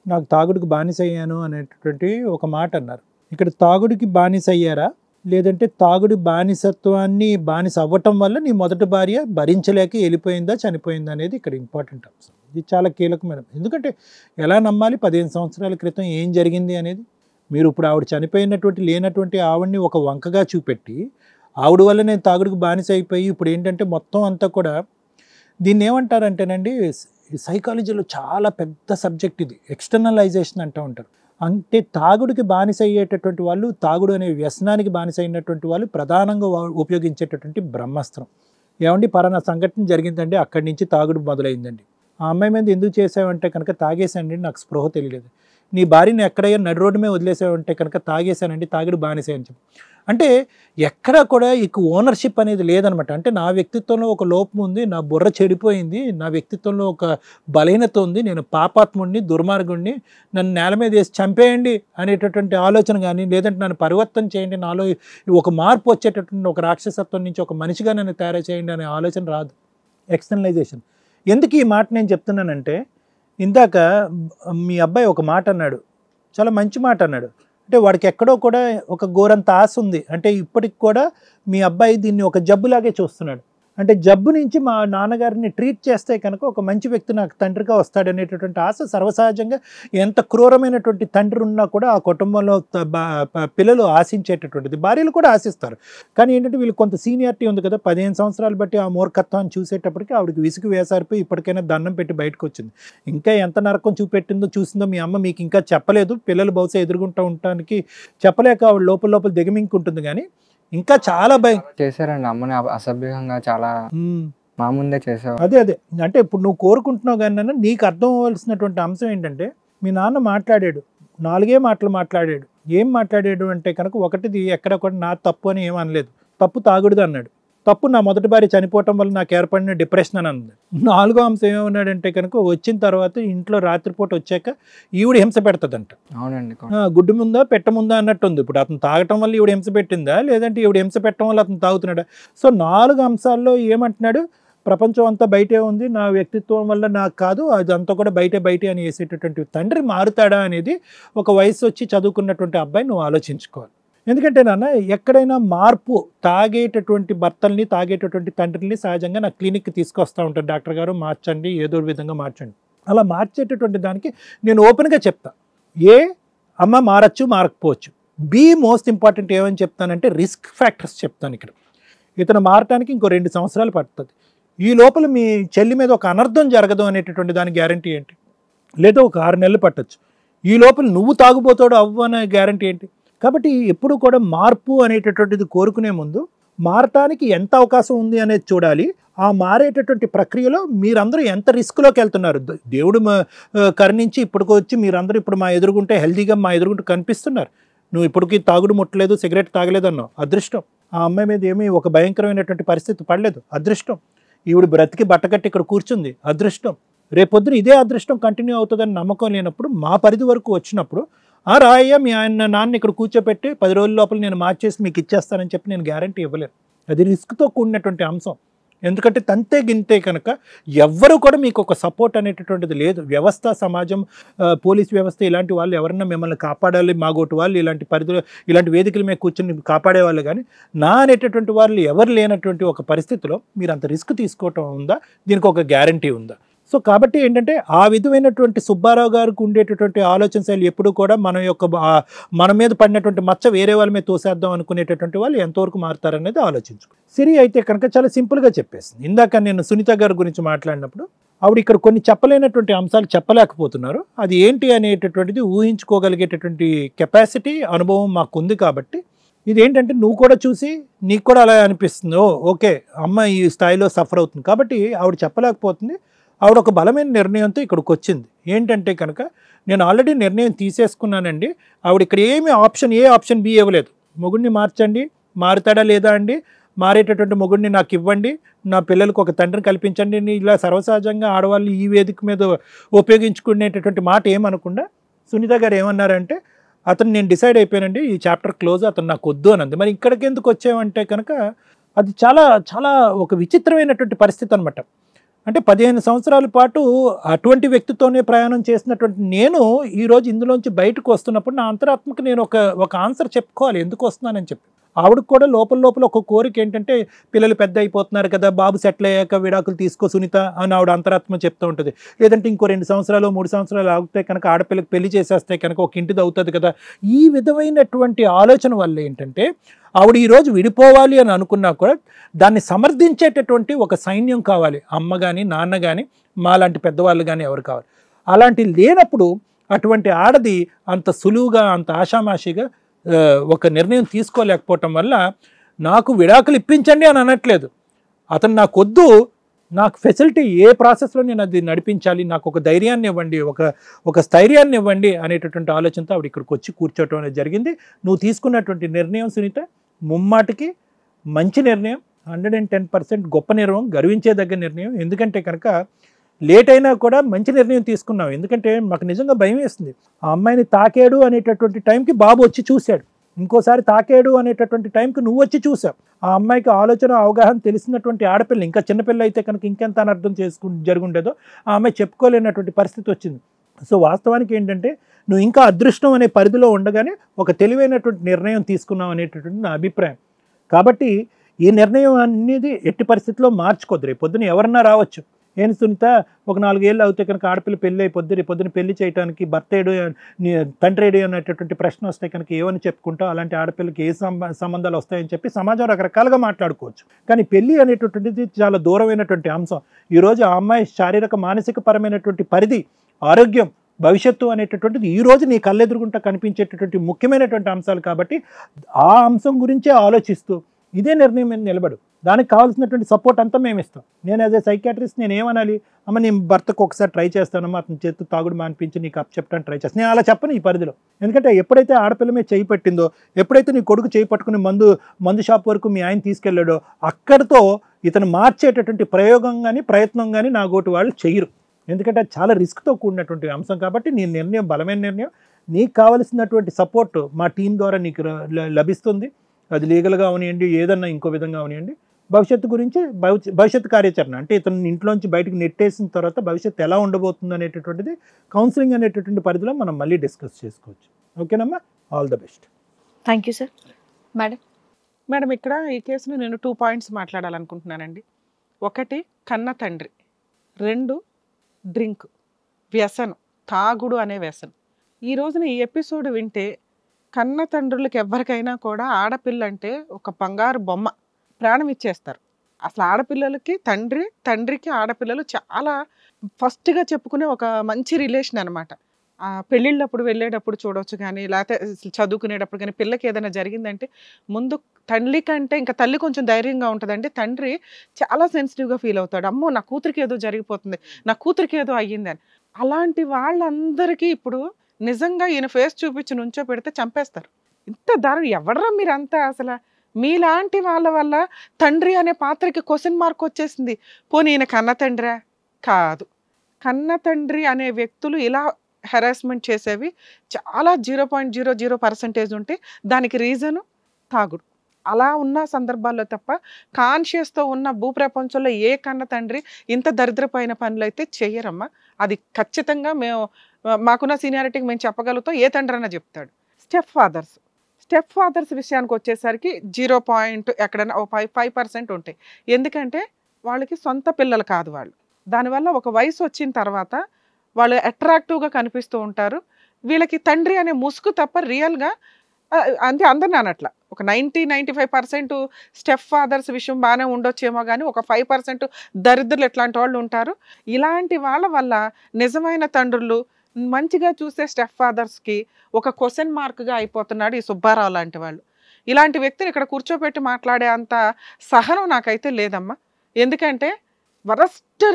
నాకు తాగుడికి బానిస అయ్యాను అనేటటువంటి ఒక మాట అన్నారు. ఇక్కడ తాగుడికి బానిస అయ్యారా లేదంటే తాగుడు బానిసత్వాన్ని బానిస అవ్వటం వల్ల నీ మొదటి భార్య భరించలేక వెళ్ళిపోయిందా చనిపోయిందా అనేది ఇక్కడ ఇంపార్టెంట్ అంశం. ఇది చాలా కీలకమైన, ఎందుకంటే ఎలా నమ్మాలి 15 సంవత్సరాల క్రితం ఏం జరిగింది అనేది. మీరు ఇప్పుడు ఆవిడ చనిపోయినటువంటి లేనటువంటి ఆవిడని ఒక వంకగా చూపెట్టి ఆవిడ వల్ల నేను తాగుడుకు బానిస అయిపోయి ఇప్పుడు ఏంటంటే మొత్తం అంతా కూడా దీన్ని ఏమంటారంటేనండి, సైకాలజీలో చాలా పెద్ద సబ్జెక్ట్ ఇది, ఎక్స్టర్నలైజేషన్ అంటూ ఉంటారు. అంటే తాగుడికి బానిస అయ్యేటటువంటి వాళ్ళు, తాగుడు అనే వ్యసనానికి బానిస అయినటువంటి వాళ్ళు ప్రధానంగా ఉపయోగించేటటువంటి బ్రహ్మాస్త్రం. ఏమండి పలానా సంఘటన జరిగిందండి, అక్కడి నుంచి తాగుడు మొదలైందండి. ఆ అమ్మాయి మీద ఎందుకు చేసావంటే కనుక తాగేశానండి, నాకు స్పృహ తెలియలేదు. నీ భార్యని ఎక్కడయ్యా నడి రోడ్డు మీద వదిలేసావంటే కనుక తాగేశానండి, తాగుడు బానిసే అని చెప్పి. అంటే ఎక్కడా కూడా ఇక ఓనర్షిప్ అనేది లేదనమాట. అంటే నా వ్యక్తిత్వంలో ఒక లోపం ఉంది, నా బుర్ర చెడిపోయింది, నా వ్యక్తిత్వంలో ఒక బలహీనత ఉంది, నేను పాపాత్ముడిని, దుర్మార్గుడిని, నన్ను నేల మీద వేసి చంపేయండి అనేటటువంటి ఆలోచన కానీ, లేదంటే నన్ను పరివర్తన చేయండి, నాలో ఒక మార్పు వచ్చేటటువంటి ఒక రాక్షసత్వం నుంచి ఒక మనిషిగా నన్ను తయారు చేయండి అనే ఆలోచన రాదు. ఎక్స్టర్నలైజేషన్. ఎందుకు ఈ మాట నేను చెప్తున్నానంటే, ఇందాక మీ అబ్బాయి ఒక మాట అన్నాడు, చాలా మంచి మాట అన్నాడు. అంటే వాడికి ఎక్కడో కూడా ఒక ఘోరంత ఆశ ఉంది. అంటే ఇప్పటికి కూడా మీ అబ్బాయి దీన్ని ఒక జబ్బులాగే చూస్తున్నాడు. అంటే జబ్బు నుంచి మా నాన్నగారిని ట్రీట్ చేస్తే కనుక ఒక మంచి వ్యక్తి నాకు తండ్రిగా వస్తాడనేటటువంటి ఆశ సర్వసహజంగా ఎంత క్రూరమైనటువంటి తండ్రి ఉన్నా కూడా ఆ కుటుంబంలో పిల్లలు ఆశించేటటువంటిది, భార్యలు కూడా ఆశిస్తారు. కానీ ఏంటంటే వీళ్ళు కొంత సీనియారిటీ ఉంది కదా, 15 సంవత్సరాలు బట్టి ఆ మూర్ఖత్వాన్ని చూసేటప్పటికి ఆవిడకి విసుగు వేసారిపోయి ఇప్పటికైనా దండం పెట్టి బయటకు వచ్చింది. ఇంకా ఎంత నరకం చూసిందో మీ అమ్మ మీకు ఇంకా చెప్పలేదు. పిల్లలు బహుశా ఎదుర్కొంటూ ఉండటానికి చెప్పలేక ఆవిడ లోపల దిగమింకుంటుంది. కానీ ఇంకా చాలా భయం చేశారండి అమ్మని అసభ్యంగా, చాలా మా ముందే చేసావు. అదే అంటే ఇప్పుడు నువ్వు కోరుకుంటున్నావు కానీ నీకు అర్థం అవ్వాల్సినటువంటి అంశం ఏంటంటే, మీ నాన్న మాట్లాడాడు, 4 మాటలు మాట్లాడాడు. ఏం మాట్లాడాడు అంటే కనుక, ఒకటిది ఎక్కడ కూడా నా తప్పు అని ఏం అనలేదు, తప్పు తాగుడుది అన్నాడు. తప్పు నా మొదటి భార్య చనిపోవటం వల్ల నాకు ఏర్పడిన డిప్రెషన్ అని అన్నది. 4వ అంశం ఏమన్నాడంటే కనుక, వచ్చిన తర్వాత ఇంట్లో రాత్రిపూట వచ్చాక ఈవిడ హింస పెడతదంట. అవునండి, గుడ్డు ముందా పెట్ట ముందా అన్నట్టు ఉంది. ఇప్పుడు అతను తాగటం వల్ల ఈవిడ హింస పెట్టిందా, లేదంటే ఈవిడ హింస పెట్టడం వల్ల అతను తాగుతున్నాడా? సో 4 అంశాల్లో ఏమంటున్నాడు, ప్రపంచం అంతా బయటే ఉంది, నా వ్యక్తిత్వం వల్ల నాకు కాదు, అదంతా కూడా బయటే అని వేసేటటువంటి తండ్రి మారుతాడా అనేది ఒక వయసు వచ్చి చదువుకున్నటువంటి అబ్బాయి నువ్వు ఆలోచించుకోవాలి. ఎందుకంటే నాన్న, ఎక్కడైనా మార్పు, తాగేటటువంటి భర్తల్ని, తాగేటటువంటి తండ్రిని సహజంగా నా క్లినిక్కి తీసుకొస్తూ ఉంటాను, డాక్టర్ గారు మార్చండి, ఏదో విధంగా మార్చండి. అలా మార్చేటటువంటి దానికి నేను ఓపెన్గా చెప్తా, అమ్మ మారచ్చు, మారకపోవచ్చు. మోస్ట్ ఇంపార్టెంట్ ఏమని చెప్తానంటే రిస్క్ ఫ్యాక్టర్స్ చెప్తాను. ఇక్కడ ఇతను మారటానికి ఇంకో 2 సంవత్సరాలు పడుతుంది. ఈ లోపల మీ చెల్లి మీద ఒక అనర్థం జరగదు అనేటటువంటి దాని గ్యారంటీ ఏంటి? లేదా ఒక 6 నెలలు పట్టచ్చు. ఈ లోపల నువ్వు తాగుబోతాడు అవ్వనే గ్యారంటీ ఏంటి? కాబట్టి ఎప్పుడు కూడా మార్పు అనేటటువంటిది కోరుకునే ముందు మారటానికి ఎంత అవకాశం ఉంది అనేది చూడాలి. ఆ మారేటటువంటి ప్రక్రియలో మీరందరూ ఎంత రిస్క్లోకి వెళ్తున్నారు. దేవుడు కరుణించి ఇప్పటికి వచ్చి మీరందరూ ఇప్పుడు మా ఎదురుగుంటే హెల్తీగా మా ఎదురుగుంటే కనిపిస్తున్నారు. నువ్వు ఇప్పటికీ తాగుడు ముట్టలేదు, సిగరెట్ తాగలేదు అన్నావు, అదృష్టం. ఆ అమ్మాయి మీద ఏమీ ఒక భయంకరమైనటువంటి పరిస్థితి పడలేదు, అదృష్టం. ఈవిడ బ్రతికి బట్టకట్టి ఇక్కడ కూర్చుంది, అదృష్టం. రేపొద్దున ఇదే అదృష్టం కంటిన్యూ అవుతుందని నమ్మకం లేనప్పుడు, మా పరిధి వరకు వచ్చినప్పుడు, రాయ్యా మీ నాన్న ఇక్కడ కూర్చోపెట్టి 10 రోజుల లోపల నేను మార్చేసి మీకు ఇచ్చేస్తానని చెప్పి నేను గ్యారంటీ ఇవ్వలేను. అది రిస్క్తో కూడినటువంటి అంశం. ఎందుకంటే తంతే గింతే కనుక ఎవ్వరూ కూడా మీకు ఒక సపోర్ట్ అనేటటువంటిది లేదు. వ్యవస్థ, సమాజం, పోలీస్ వ్యవస్థ ఇలాంటి వాళ్ళు ఎవరన్నా మిమ్మల్ని కాపాడాలి, మాగోటి వాళ్ళు ఇలాంటి పరిధిలో ఇలాంటి వేదికల మీద కూర్చొని కాపాడేవాళ్ళు, కానీ నా అనేటటువంటి వాళ్ళు ఎవరు లేనటువంటి ఒక పరిస్థితిలో మీరు అంత రిస్క్ తీసుకోవటం ఉందా? దీనికి ఒక గ్యారంటీ ఉందా? సో కాబట్టి ఏంటంటే ఆ విధమైనటువంటి సుబ్బారావు గారికి ఉండేటటువంటి ఆలోచన శైలి ఎప్పుడు కూడా మన మీద పడినటువంటి మచ్చ వేరే వాళ్ళ మీద తోసేద్దాం అనుకునేటటువంటి వాళ్ళు ఎంతవరకు మారుతారనేది ఆలోచించుకో. సిరి అయితే కనుక చాలా సింపుల్గా చెప్పేసింది. ఇందాక నేను సునీత గారి గురించి మాట్లాడినప్పుడు ఆవిడ ఇక్కడ కొన్ని చెప్పలేనటువంటి అంశాలు చెప్పలేకపోతున్నారు. అది ఏంటి అనేటటువంటిది ఊహించుకోగలిగేటటువంటి కెపాసిటీ, అనుభవం మాకుంది. కాబట్టి ఇదేంటంటే నువ్వు కూడా చూసి నీకు కూడా అలా అనిపిస్తుంది, ఓకే అమ్మ ఈ స్థాయిలో సఫర్ అవుతుంది. కాబట్టి ఆవిడ చెప్పలేకపోతుంది. ఆవిడ ఒక బలమైన నిర్ణయంతో ఇక్కడికి వచ్చింది. ఏంటంటే కనుక నేను ఆల్రెడీ నిర్ణయం తీసేసుకున్నానండి. ఆవిడ ఇక్కడ ఆప్షన్ బి ఇవ్వలేదు. మొగుడిని మార్చండి, మారుతాడా లేదా అండి, మారేటటువంటి మొగుడిని నాకు ఇవ్వండి, నా పిల్లలకు ఒక తండ్రిని కల్పించండి, ఇలా సర్వసహజంగా ఆడవాళ్ళు ఈ వేదిక మీద ఉపయోగించుకునేటటువంటి మాట ఏమనకుండా సునీత గారు ఏమన్నారంటే, అతను నేను డిసైడ్ అయిపోయానండి, ఈ చాప్టర్ క్లోజ్, అతను నాకు వద్దు అన్నది. మరి ఇక్కడికి ఎందుకు వచ్చామంటే కనుక అది చాలా చాలా ఒక విచిత్రమైనటువంటి పరిస్థితి అనమాట. అంటే 15 సంవత్సరాల పాటు అటువంటి వ్యక్తితోనే ప్రయాణం చేసినటువంటి నేను ఈరోజు ఇందులోంచి బయటకు వస్తున్నప్పుడు నా అంతరాత్మకు నేను ఒక ఆన్సర్ చెప్పుకోవాలి ఎందుకు వస్తున్నానని చెప్పి. ఆవిడకు కూడా లోపల లోపల ఒక కోరిక ఏంటంటే పిల్లలు పెద్ద అయిపోతున్నారు కదా, బాబు సెటిల్ అయ్యాక విడాకులు తీసుకో సునీత అని ఆవిడ అంతరాత్మ చెప్తూ ఉంటుంది. లేదంటే ఇంకో 2 సంవత్సరాలు 3 సంవత్సరాలు ఆగితే కనుక ఆడపిల్లకి పెళ్లి చేసేస్తే కనుక ఒక ఇంటిది అవుతుంది కదా. ఈ విధమైనటువంటి ఆలోచన వల్ల ఏంటంటే ఆవిడ ఈరోజు విడిపోవాలి అని అనుకున్నా కూడా దాన్ని సమర్థించేటటువంటి ఒక సైన్యం కావాలి. అమ్మ కానీ నాన్న కానీ మాలాంటి పెద్దవాళ్ళు కానీ ఎవరు కావాలి. అలాంటి లేనప్పుడు అటువంటి ఆడది అంత సులువుగా అంత ఆషామాషిగా ఒక నిర్ణయం తీసుకోలేకపోవటం వల్ల నాకు విడాకులు ఇప్పించండి అని అనట్లేదు. అతను నాకు వద్దు, నాకు ఫెసిలిటీ ఏ ప్రాసెస్లో నేను అది నడిపించాలి, నాకు ఒక ధైర్యాన్ని ఇవ్వండి, ఒక స్థైర్యాన్ని ఇవ్వండి అనేటటువంటి ఆలోచనతో ఆవిడ ఇక్కడికి వచ్చి కూర్చోవటం అనేది జరిగింది. నువ్వు తీసుకున్నటువంటి నిర్ణయం సునీత ముమ్మాటికి మంచి నిర్ణయం, 110% గొప్ప నిర్ణయం, గర్వించేదగ్గ నిర్ణయం. ఎందుకంటే కనుక లేట్ అయినా కూడా మంచి నిర్ణయం తీసుకున్నావు. ఎందుకంటే మాకు నిజంగా భయం వేస్తుంది. ఆ అమ్మాయిని తాకాడు అనేటటువంటి టైంకి బాబు వచ్చి చూశాడు, ఇంకోసారి తాకాడు అనేటటువంటి టైంకి నువ్వు వచ్చి చూసావు. ఆ అమ్మాయికి ఆలోచన అవగాహన తెలిసినటువంటి ఆడపిల్ల, ఇంకా చిన్నపిల్ల అయితే కనుక ఇంకెంత అనర్థం జరుగుండేదో ఆ అమ్మాయి చెప్పుకోలేనటువంటి పరిస్థితి వచ్చింది. సో వాస్తవానికి ఏంటంటే నువ్వు ఇంకా అదృష్టం అనే పరిధిలో ఉండగానే ఒక తెలివైనటువంటి నిర్ణయం తీసుకున్నావు అనేటటువంటి నా అభిప్రాయం. కాబట్టి ఈ నిర్ణయం అనేది ఎట్టి పరిస్థితిలో మార్చుకోద్దు. రేపు పొద్దున ఎవరన్నా రావచ్చు, ఏంటి సునీత ఒక 4 ఏళ్ళు అవుతే కనుక ఆడపిల్ల పెళ్ళి అయిపోద్ది, రేపు పొద్దున పెళ్లి చేయడానికి భర్త ఏడు తండ్రి ఏడు అనేటటువంటి ప్రశ్న వస్తే కనుక ఏమని చెప్పుకుంటావు, అలాంటి ఆడపిల్లకి ఏ సంబంధాలు వస్తాయని చెప్పి సమాజం రకరకాలుగా మాట్లాడుకోవచ్చు. కానీ పెళ్లి అనేటటువంటిది చాలా దూరమైనటువంటి అంశం. ఈరోజు ఆ అమ్మాయి శారీరక మానసిక పరమైనటువంటి పరిధి, ఆరోగ్యం, భవిష్యత్తు అనేటటువంటిది ఈరోజు నీ కళ్ళెదురుగుంటా కనిపించేటటువంటి ముఖ్యమైనటువంటి అంశాలు. కాబట్టి ఆ అంశం గురించే ఆలోచిస్తూ ఇదే నిర్ణయం మీద నిలబడు. దానికి కావాల్సినటువంటి సపోర్ట్ అంతా మేము ఇస్తాం. నేను యాజ్ ఏ సైకాట్రిస్ట్ నేను ఏమనాలి, అమ్మ నేను భర్తకు ఒకసారి ట్రై చేస్తానమ్మా, అతని చేతి తాగుడు మానిపించి నీకు అప్ చెప్పడానికి ట్రై చేస్తాను. నేను అలా చెప్పను ఈ పరిధిలో. ఎందుకంటే ఎప్పుడైతే ఆడపిల్ల మీద చేయి పట్టిందో, ఎప్పుడైతే నీ కొడుకు చేయి పట్టుకుని మందు షాప్ వరకు మీ ఆయన తీసుకెళ్ళాడో, అక్కడితో ఇతను మార్చేటటువంటి ప్రయోగం కానీ ప్రయత్నం కానీ నా గోటు వాళ్ళు చెయ్యరు. ఎందుకంటే అది చాలా రిస్క్తో కూడినటువంటి అంశం. కాబట్టి నీ నిర్ణయం బలమైన నిర్ణయం. నీకు కావలసినటువంటి సపోర్ట్ మా టీం ద్వారా నీకు లభిస్తుంది. అది లీగల్గా అవనివ్వండి, ఏదన్నా ఇంకో విధంగా అవనివ్వండి. భవిష్యత్తు గురించి భవిష్యత్తు కార్యాచరణ అంటే ఇతను ఇంట్లోంచి బయటకు నెట్టేసిన తర్వాత భవిష్యత్తు ఎలా ఉండబోతుంది అనేటటువంటిది కౌన్సిలింగ్ అనేటటువంటి పరిధిలో మనం మళ్ళీ డిస్కస్ చేసుకోవచ్చు. ఓకేనమ్మా, all the best. Thank you sir. Madam ఇక్కడ ఈ కేసులో నేను 2 పాయింట్స్ మాట్లాడాలనుకుంటున్నానండి. 1 కన్న తండ్రి, 2 డ్రింక్, వ్యసనం, తాగుడు అనే వ్యసనం. ఈ రోజున ఈ ఎపిసోడ్ వింటే కన్న తండ్రులకి ఎవరికైనా కూడా ఆడపిల్ల అంటే ఒక బంగారు బొమ్మ, ప్రాణం ఇచ్చేస్తారు. అసలు ఆడపిల్లలకి తండ్రికి ఆడపిల్లలు చాలా ఫస్ట్గా చెప్పుకునే ఒక మంచి రిలేషన్ అనమాట. పెళ్ళిళ్ళప్పుడు వెళ్ళేటప్పుడు చూడవచ్చు, కానీ లేకపోతే చదువుకునేటప్పుడు కానీ పిల్లకి ఏదైనా జరిగిందంటే ముందు తల్లి కంటే ఇంకా తల్లి కొంచెం ధైర్యంగా ఉంటుందండి. తండ్రి చాలా సెన్సిటివ్గా ఫీల్ అవుతాడు. అమ్మో నా కూతురికి ఏదో జరిగిపోతుంది, నా కూతురికి ఏదో అయ్యింది అని. అలాంటి వాళ్ళందరికీ ఇప్పుడు నిజంగా ఈయన ఫేస్ చూపించి నుంచో పెడితే చంపేస్తారు. ఇంత దారుణం ఎవడరా మీరంతా? అసలు మీలాంటి వాళ్ళ వల్ల తండ్రి అనే పాత్రకి క్వశ్చన్ మార్క్ వచ్చేసింది. పోనీ ఈయన కన్న తండ్రా? కాదు. కన్న తండ్రి అనే వ్యక్తులు ఇలా హెరాస్మెంట్ చేసేవి చాలా 0.00% ఉంటే దానికి రీజను తాగుడు. అలా ఉన్న సందర్భాల్లో తప్ప కాన్షియస్తో ఉన్న భూప్రపంచంలో ఏ కన్న తండ్రి ఇంత దరిద్రపైన పనులు అయితే చెయ్యరమ్మా. అది ఖచ్చితంగా మాకున్న సీనియారిటీకి మేము చెప్పగలుగుతాం, ఏ తండ్రి అన్నా చెప్తాడు. స్టెప్ ఫాదర్స్ విషయానికి వచ్చేసరికి 0. ఎక్కడైనా 5% ఉంటాయి. ఎందుకంటే వాళ్ళకి సొంత పిల్లలు కాదు వాళ్ళు. దానివల్ల ఒక వయసు వచ్చిన తర్వాత వాళ్ళు అట్రాక్టివ్గా కనిపిస్తూ ఉంటారు. వీళ్ళకి తండ్రి అనే ముసుగు తప్ప రియల్గా అంటే అందరిని అనట్ల, ఒక 90-95% స్టెప్ ఫాదర్స్ విషయం బాగానే ఉండొచ్చేమో, కానీ ఒక 5% దరిద్రులు ఎట్లాంటి వాళ్ళు ఉంటారు. ఇలాంటి వాళ్ళ వల్ల నిజమైన తండ్రులు మంచిగా చూసే స్టెప్ ఫాదర్స్కి ఒక క్వశ్చన్ మార్క్గా అయిపోతున్నాడు ఈ సుబ్బారావు లాంటి వాళ్ళు. ఇలాంటి వ్యక్తిని ఇక్కడ కూర్చోబెట్టి మాట్లాడే అంత సహనం నాకైతే లేదమ్మా. ఎందుకంటే వరస్ట్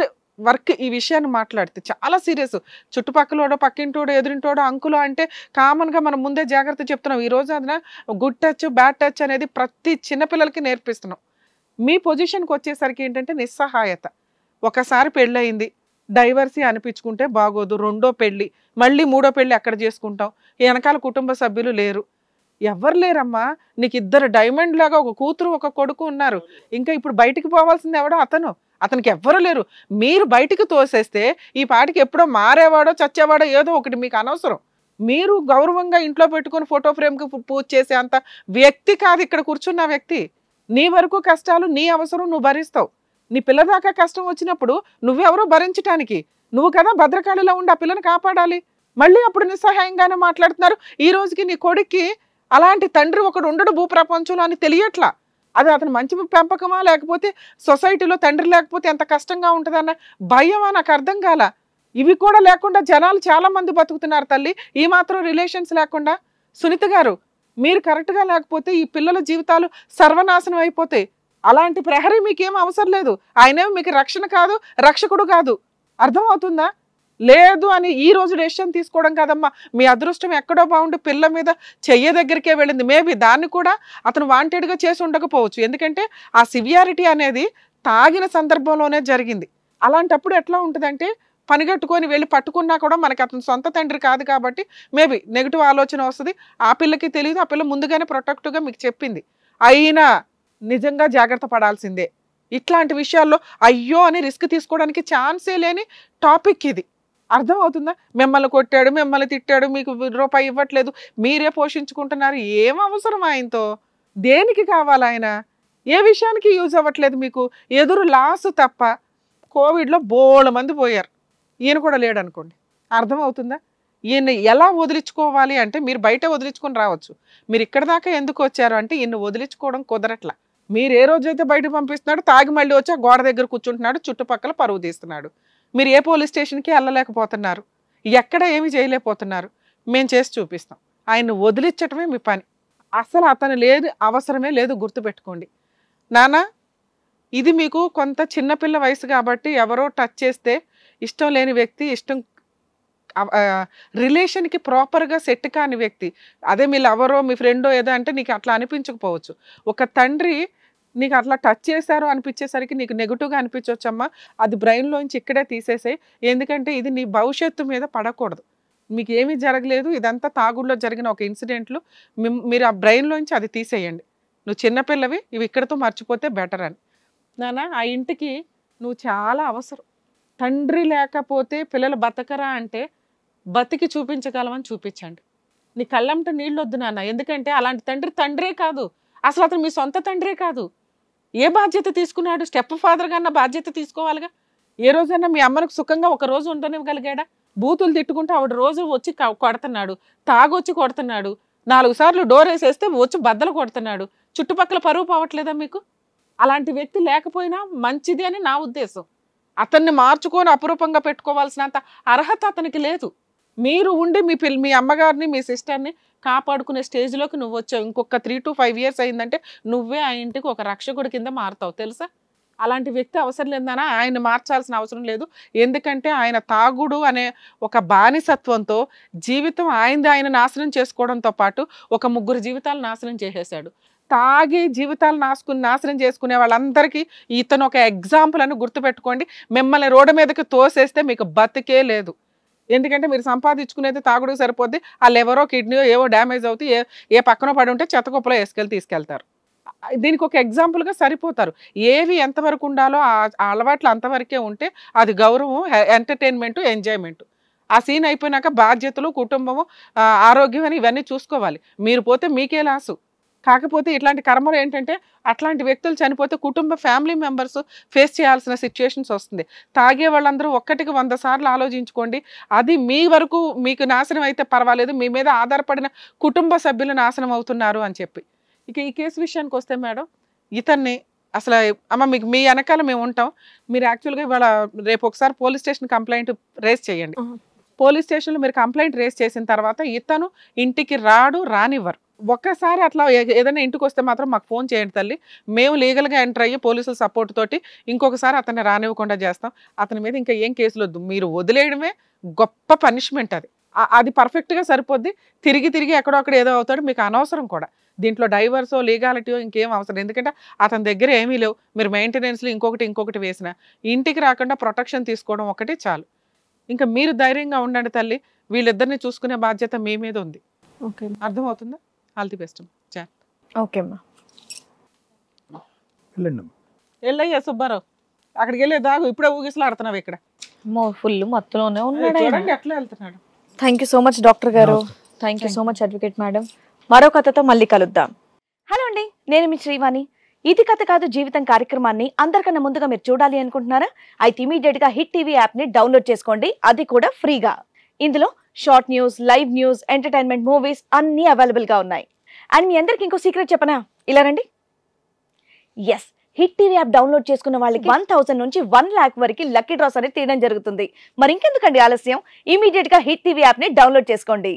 వర్క్ ఈ విషయాన్ని మాట్లాడితే చాలా సీరియస్. చుట్టుపక్కలోడో పక్కింటోడో ఎదురింటోడో అంకులో అంటే కామన్గా మనం ముందే జాగ్రత్త చెప్తున్నాం. ఈరోజు అదిన గుడ్ టచ్ బ్యాడ్ టచ్ అనేది ప్రతి చిన్నపిల్లలకి నేర్పిస్తున్నాం. మీ పొజిషన్కి వచ్చేసరికి ఏంటంటే నిస్సహాయత. ఒకసారి పెళ్ళయింది, డైవర్సీ అనిపించుకుంటే బాగోదు, 2వ పెళ్ళి, మళ్ళీ 3వ పెళ్ళి ఎక్కడ చేసుకుంటాం? వెనకాల కుటుంబ సభ్యులు లేరు, ఎవరు లేరమ్మా. నీకు 2 డైమండ్ లాగా ఒక కూతురు ఒక కొడుకు ఉన్నారు. ఇంకా ఇప్పుడు బయటికి పోవాల్సింది ఎవడో అతనికి ఎవ్వరు లేరు. మీరు బయటికి తోసేస్తే ఈ పాటికి ఎప్పుడో మారేవాడో చచ్చేవాడో ఏదో ఒకటి, మీకు అనవసరం. మీరు గౌరవంగా ఇంట్లో పెట్టుకుని ఫోటో ఫ్రేమ్కి పూజ చేసే అంత వ్యక్తి కాదు ఇక్కడ కూర్చున్న వ్యక్తి. నీ వరకు కష్టాలు నీ అవసరం నువ్వు భరిస్తావు. నీ పిల్ల దాకా కష్టం వచ్చినప్పుడు నువ్వెవరో భరించటానికి, నువ్వు కదా భద్రకాళిలో ఉండి ఆ పిల్లని కాపాడాలి. మళ్ళీ అప్పుడు నిస్సహాయంగానే మాట్లాడుతున్నారు. ఈ రోజుకి నీ కొడుక్కి అలాంటి తండ్రి ఒకడు ఉండడు భూప్రపంచంలో అని తెలియట్లా. అది అతను మంచి పెంపకమా లేకపోతే సొసైటీలో తండ్రి లేకపోతే ఎంత కష్టంగా ఉంటుందన్న భయమా నాకు అర్థం కాల. ఇవి కూడా లేకుండా జనాలు చాలా మంది బతుకుతున్నారు తల్లి, ఈ మాత్రం రిలేషన్స్ లేకుండా. సునీత గారు, మీరు కరెక్ట్గా లేకపోతే ఈ పిల్లల జీవితాలు సర్వనాశనం అయిపోతాయి. అలాంటి ప్రహరీ మీకేం అవసరం లేదు. ఆయనేమో మీకు రక్షణ కాదు, రక్షకుడు కాదు. అర్థమవుతుందా? లేదు అని ఈ రోజు డెసిషన్ తీసుకోవడం కాదమ్మా. మీ అదృష్టం ఎక్కడో బాగుండి పిల్ల మీద చెయ్య దగ్గరికే వెళ్ళింది. మేబీ దాన్ని కూడా అతను వాంటెడ్గా చేసి ఉండకపోవచ్చు. ఎందుకంటే ఆ సివియారిటీ అనేది తాగిన సందర్భంలోనే జరిగింది. అలాంటప్పుడు ఎట్లా ఉంటుందంటే పనిగట్టుకొని వెళ్ళి పట్టుకున్నా కూడా మనకి అతను సొంత తండ్రి కాదు కాబట్టి మేబీ నెగిటివ్ ఆలోచన వస్తుంది. ఆ పిల్లకి తెలియదు, ఆ పిల్ల ముందుగానే ప్రొటెక్టివ్గా మీకు చెప్పింది. అయినా నిజంగా జాగ్రత్త పడాల్సిందే. ఇట్లాంటి విషయాల్లో అయ్యో అని రిస్క్ తీసుకోవడానికి ఛాన్సే లేని టాపిక్ ఇది. అర్థమవుతుందా? మిమ్మల్ని కొట్టాడు, మిమ్మల్ని తిట్టాడు, మీకు రూపాయి ఇవ్వట్లేదు, మీరే పోషించుకుంటున్నారు. ఏం అవసరం ఆయనతో? దేనికి కావాలి ఆయన? ఏ విషయానికి యూజ్ అవ్వట్లేదు మీకు? ఎదురు లాసు తప్ప. కోవిడ్లో బోళ్ళ మంది పోయారు, ఈయన కూడా లేడు అనుకోండి. అర్థమవుతుందా? ఈయన్ని ఎలా వదిలించుకోవాలి అంటే మీరు బయట వదిలించుకొని రావచ్చు, మీరు ఇక్కడ దాకా ఎందుకు వచ్చారు అంటే ఈయన్ని వదిలించుకోవడం కుదరట్లా. మీరు ఏ రోజైతే బయట పంపిస్తున్నాడు, తాగి మళ్ళీ వచ్చి ఆ గోడ దగ్గర కూర్చుంటున్నాడు, చుట్టుపక్కల పరువు తీస్తున్నాడు. మీరు ఏ పోలీస్ స్టేషన్కి వెళ్ళలేకపోతున్నారు, ఎక్కడ ఏమి చేయలేకపోతున్నారు. మేము చేసి చూపిస్తాం. ఆయన్ని వదిలించటమే మీ పని. అసలు అతను లేదు, అవసరమే లేదు. గుర్తుపెట్టుకోండి నాన్న, ఇది మీకు కొంత చిన్నపిల్ల వయసు కాబట్టి ఎవరో టచ్ చేస్తే ఇష్టం లేని వ్యక్తి, ఇష్టం రిలేషన్కి ప్రాపర్గా సెట్ కాని వ్యక్తి, అదే మీ లవరో మీ ఫ్రెండో ఏదో అంటే నీకు అట్లా అనిపించకపోవచ్చు. ఒక తండ్రి నీకు అట్లా టచ్ చేశారు అనిపించేసరికి నీకు నెగిటివ్గా అనిపించవచ్చమ్మా. అది బ్రెయిన్లోంచి ఇక్కడే తీసేసాయి. ఎందుకంటే ఇది నీ భవిష్యత్తు మీద పడకూడదు. మీకు ఏమీ జరగలేదు, ఇదంతా తాగుడులో జరిగిన ఒక ఇన్సిడెంట్లు. మీరు ఆ బ్రెయిన్లోంచి అది తీసేయండి. నువ్వు చిన్నపిల్లవి, ఇవి ఇక్కడతో మర్చిపోతే బెటర్ అని. నాన్న, ఆ ఇంటికి నువ్వు చాలా అవసరం. తండ్రి లేకపోతే పిల్లలు బతకరా అంటే బతికి చూపించగలమని చూపించండి. నీ కళ్ళంట నీళ్ళు వద్దు నాన్న. ఎందుకంటే అలాంటి తండ్రి తండ్రే కాదు, అసలు అతను మీ సొంత తండ్రే కాదు. ఏ బాధ్యత తీసుకున్నాడు? స్టెప్ ఫాదర్ కన్నా బాధ్యత తీసుకోవాలిగా. ఏ రోజైనా మీ అమ్మకు సుఖంగా ఒక రోజు ఉండనివ్వగలిగాడా? బూతులు తిట్టుకుంటూ ఆవిడ రోజు వచ్చి కొడుతున్నాడు, తాగొచ్చి కొడుతున్నాడు, 4 సార్లు డోర్ వేసేస్తే వచ్చి బద్దలు కొడుతున్నాడు. చుట్టుపక్కల పరువు పోవట్లేదా మీకు? అలాంటి వ్యక్తి లేకపోయినా మంచిది అని నా ఉద్దేశం. అతన్ని మార్చుకొని అపురూపంగా పెట్టుకోవాల్సినంత అర్హత అతనికి లేదు. మీరు ఉండి మీ అమ్మగారిని మీ సిస్టర్ని కాపాడుకునే స్టేజ్లోకి నువ్వు వచ్చావు. ఇంకొక 3 to 5 years అయిందంటే నువ్వే ఆ ఇంటికి ఒక రక్షకుడి కింద మారుతావు, తెలుసా? అలాంటి వ్యక్తి అవసరం లేదన్నా ఆయన మార్చాల్సిన అవసరం లేదు. ఎందుకంటే ఆయన తాగుడు అనే ఒక బానిసత్వంతో జీవితం ఆయన నాశనం చేసుకోవడంతో పాటు ఒక 3 జీవితాలు నాశనం చేసేశాడు. తాగి జీవితాలు నాశనం చేసుకునే వాళ్ళందరికీ ఇతను ఒక ఎగ్జాంపుల్ అని గుర్తుపెట్టుకోండి. మిమ్మల్ని రోడ్డు మీదకి తోసేస్తే మీకు బతికే లేదు. ఎందుకంటే మీరు సంపాదించుకునేది తాగుడుకు సరిపోద్ది. వాళ్ళు ఎవరో కిడ్నీయో ఏవో డ్యామేజ్ అవుతాయి, ఏ పక్కన పడి ఉంటే చెత్తకుప్పలో తీసుకెళ్తారు. దీనికి ఒక ఎగ్జాంపుల్గా సరిపోతారు. ఏవి ఎంతవరకు ఉండాలో ఆ అలవాట్లు అంతవరకే ఉంటే అది గౌరవం, ఎంటర్టైన్మెంటు, ఎంజాయ్మెంటు. ఆ సీన్ అయిపోయినాక బాధ్యతలు, కుటుంబము, ఆరోగ్యం అని ఇవన్నీ చూసుకోవాలి. మీరు పోతే మీకే లాసు. కాకపోతే ఇట్లాంటి కర్మలు ఏంటంటే అట్లాంటి వ్యక్తులు చనిపోతే కుటుంబ ఫ్యామిలీ మెంబర్స్ ఫేస్ చేయాల్సిన సిచ్యుయేషన్స్ వస్తుంది. తాగే వాళ్ళందరూ 1కి 100 సార్లు ఆలోచించుకోండి. అది మీ వరకు మీకు నాశనం అయితే పర్వాలేదు, మీ మీద ఆధారపడిన కుటుంబ సభ్యులు నాశనం అవుతున్నారు అని చెప్పి. ఇక ఈ కేసు విషయానికి వస్తే మేడం, ఇతన్ని అసలు అమ్మ మీకు మీ వెనకాల మేము ఉంటాం. మీరు యాక్చువల్గా ఇవాళ రేపు ఒకసారి పోలీస్ స్టేషన్ కంప్లైంట్ రేస్ చేయండి. పోలీస్ స్టేషన్లో మీరు కంప్లైంట్ రేస్ చేసిన తర్వాత ఇతను ఇంటికి రానివ్వరు. ఒక్కసారి అట్లా ఏదైనా ఇంటికి వస్తే మాత్రం మాకు ఫోన్ చేయండి తల్లి. మేము లీగల్గా ఎంటర్ అయ్యి పోలీసుల సపోర్ట్ తోటి ఇంకొకసారి అతన్ని రానివ్వకుండా చేస్తాం. అతని మీద ఇంకా ఏం కేసులు వద్దు. మీరు వదిలేయడమే గొప్ప పనిష్మెంట్. అది పర్ఫెక్ట్గా సరిపోద్ది. తిరిగి ఎక్కడో అక్కడ ఏదో అవుతాడు, మీకు అనవసరం కూడా. దీంట్లో డైవర్సో లీగాలిటీయో ఇంకేం అవసరం. ఎందుకంటే అతని దగ్గర ఏమీ లేవు. మీరు మెయింటెనెన్స్లో ఇంకొకటి వేసిన ఇంటికి రాకుండా ప్రొటెక్షన్ తీసుకోవడం ఒకటి చాలు. ఇంకా మీరు ధైర్యంగా ఉండండి తల్లి. వీళ్ళిద్దరిని చూసుకునే బాధ్యత మీ మీద ఉంది. ఓకే, అర్థమవుతుందా? All the best. ఓకే అమ్మా, వెళ్ళయ్యా సుబ్బారావు, అక్కడికి వెళ్ళే దాగు. ఇప్పుడే ఊగిసలాడుతున్నావు ఇక్కడ. ఫుల్ మొత్తంలోనే ఉన్నాడు. చూడండి ఎట్లా వెళ్తున్నాడు. Thank you so much doctor గారు. Thank you so much advocate madam. మరో కథతో మళ్ళీ కలుద్దాం. హలో అండి, నేను మీ శ్రీవాణి. ఇది కథ కాదు జీవితం కార్యక్రమాన్ని అందరికన్నా ముందుగా మీరు చూడాలి అనుకుంటున్నారా? అయితే ఇమీడియట్ గా హిట్ టీవీ యాప్ ని డౌన్లోడ్ చేసుకోండి, అది కూడా ఫ్రీగా. ఇందులో short news, live news, entertainment, movies అన్ని అవైలబుల్ గా ఉన్నాయి. అండ్ మీ అందరికి ఇంకో సీక్రెట్ చెప్పనా? ఇలా రండి. Yes, Hit TV app download చేసుకున్న వాళ్ళకి 1000 నుంచి 1 lakh వరకు లక్కీ డ్రాస్ అనేది తీయడం జరుగుతుంది. మరి ఇంకెందుకండి ఆలస్యం, ఇమీడియట్ గా హిట్ టీవీ యాప్ ని డౌన్లోడ్ చేసుకోండి.